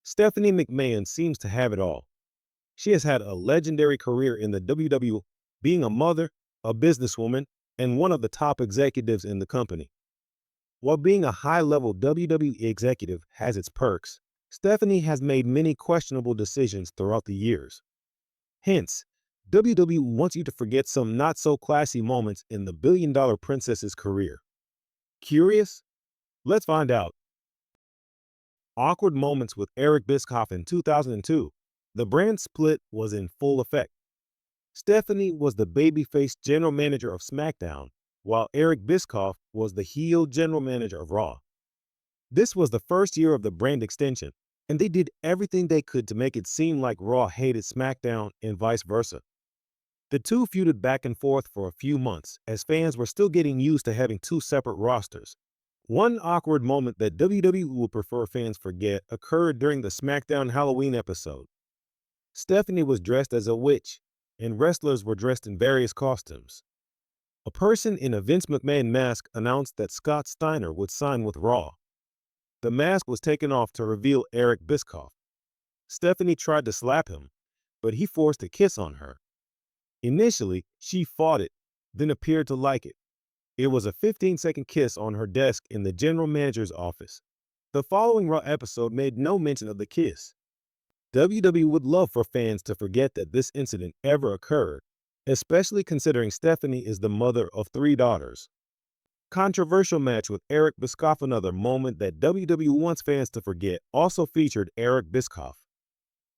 Stephanie McMahon seems to have it all. She has had a legendary career in the WWE, being a mother, a businesswoman, and one of the top executives in the company. While being a high-level WWE executive has its perks, Stephanie has made many questionable decisions throughout the years. Hence, WWE wants you to forget some not-so-classy moments in the billion-dollar princess's career. Curious? Let's find out. Awkward moments with Eric Biscoff in 2002. The brand split was in full effect. Stephanie was the babyface general manager of SmackDown, while Eric Biscoff was the heel general manager of Raw. This was the first year of the brand extension, and they did everything they could to make it seem like Raw hated SmackDown and vice versa. The two feuded back and forth for a few months, as fans were still getting used to having two separate rosters. One awkward moment that WWE would prefer fans forget occurred during the SmackDown Halloween episode. Stephanie was dressed as a witch, and wrestlers were dressed in various costumes. A person in a Vince McMahon mask announced that Scott Steiner would sign with Raw. The mask was taken off to reveal Eric Biscoff. Stephanie tried to slap him, but he forced a kiss on her. Initially, she fought it, then appeared to like it. It was a 15-second kiss on her desk in the general manager's office. The following Raw episode made no mention of the kiss. WWE would love for fans to forget that this incident ever occurred, especially considering Stephanie is the mother of 3 daughters. Controversial match with Eric Biscoff. Another moment that WWE wants fans to forget also featured Eric Biscoff.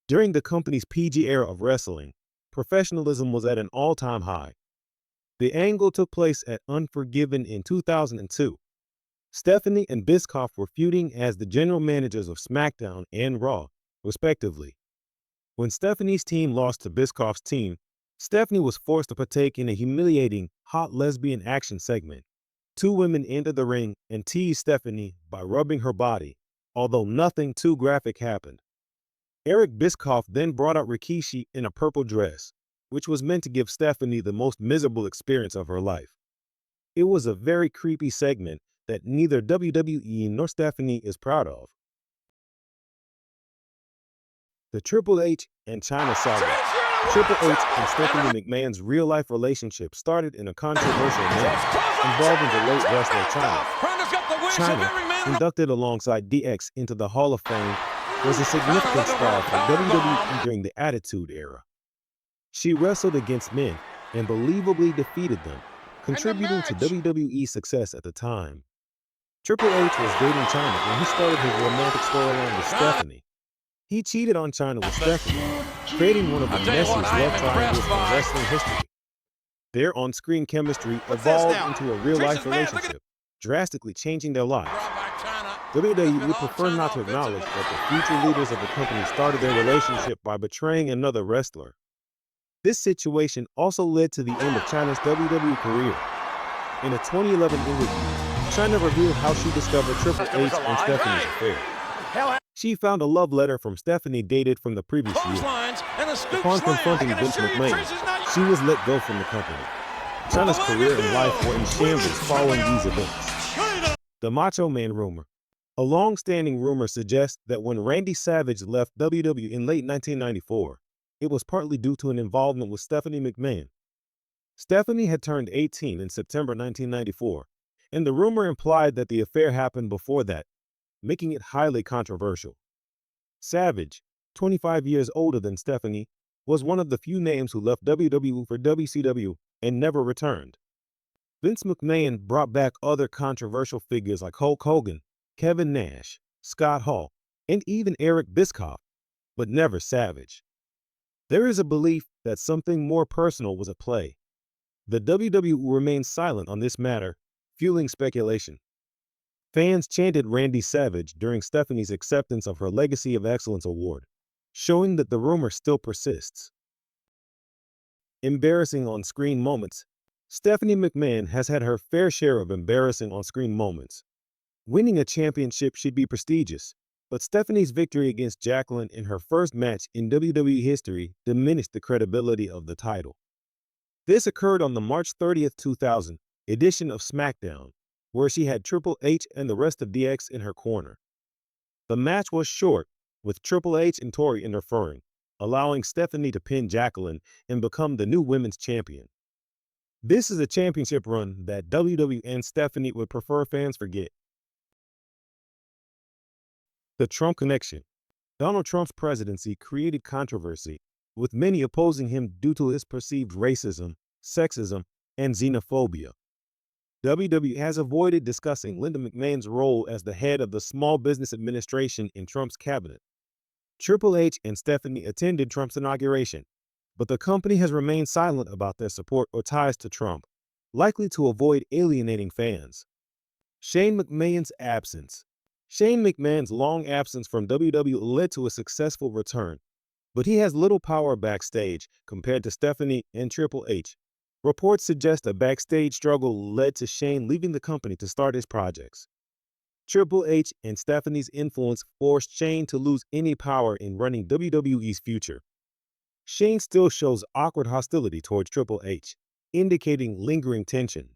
During the company's PG era of wrestling, professionalism was at an all-time high. The angle took place at Unforgiven in 2002. Stephanie and Biscoff were feuding as the general managers of SmackDown and Raw, respectively. When Stephanie's team lost to Biscoff's team, Stephanie was forced to partake in a humiliating hot lesbian action segment. 2 women entered the ring and teased Stephanie by rubbing her body, although nothing too graphic happened. Eric Biscoff then brought out Rikishi in a purple dress, which was meant to give Stephanie the most miserable experience of her life. It was a very creepy segment that neither WWE nor Stephanie is proud of. The Triple H and China Saga. Triple H and Stephanie McMahon's real-life relationship started in a controversial match involving the late wrestler China. China, inducted alongside DX into the Hall of Fame, was a significant star for WWE during the Attitude Era. She wrestled against men and believably defeated them, contributing to WWE's success at the time. Triple H was dating China when he started his romantic storyline with Stephanie. He cheated on China with Stephanie, creating one of the messiest love triangles in wrestling history. Their on-screen chemistry evolved into a real-life relationship, drastically changing their lives. WWE would prefer not to acknowledge that the future leaders of the company started their relationship by betraying another wrestler. This situation also led to the end of China's WWE career. In a 2011 interview, China revealed how she discovered Triple H and Stephanie's affair. She found a love letter from Stephanie dated from the previous year. Upon confronting Vince McMahon, she was let go from the company. China's career and life were in shambles following these events. The Macho Man Rumor. A long-standing rumor suggests that when Randy Savage left WWE in late 1994, it was partly due to an involvement with Stephanie McMahon. Stephanie had turned 18 in September 1994, and the rumor implied that the affair happened before that, making it highly controversial. Savage, 25 years older than Stephanie, was one of the few names who left WWE for WCW and never returned. Vince McMahon brought back other controversial figures like Hulk Hogan, Kevin Nash, Scott Hall, and even Eric Biscoff, but never Savage. There is a belief that something more personal was at play. The WWE remains silent on this matter, fueling speculation. Fans chanted Randy Savage during Stephanie's acceptance of her Legacy of Excellence award, showing that the rumor still persists. Embarrassing on-screen moments. Stephanie McMahon has had her fair share of embarrassing on-screen moments. Winning a championship should be prestigious, but Stephanie's victory against Jacqueline in her first match in WWE history diminished the credibility of the title. This occurred on the March 30th, 2000 edition of SmackDown, where she had Triple H and the rest of DX in her corner. The match was short, with Triple H and Tori interfering, allowing Stephanie to pin Jacqueline and become the new women's champion. This is a championship run that WWE and Stephanie would prefer fans forget. The Trump connection. Donald Trump's presidency created controversy, with many opposing him due to his perceived racism, sexism, and xenophobia. WWE has avoided discussing Linda McMahon's role as the head of the Small Business Administration in Trump's cabinet. Triple H and Stephanie attended Trump's inauguration, but the company has remained silent about their support or ties to Trump, likely to avoid alienating fans. Shane McMahon's absence. Shane McMahon's long absence from WWE led to a successful return, but he has little power backstage compared to Stephanie and Triple H. Reports suggest a backstage struggle led to Shane leaving the company to start his projects. Triple H and Stephanie's influence forced Shane to lose any power in running WWE's future. Shane still shows awkward hostility towards Triple H, indicating lingering tension.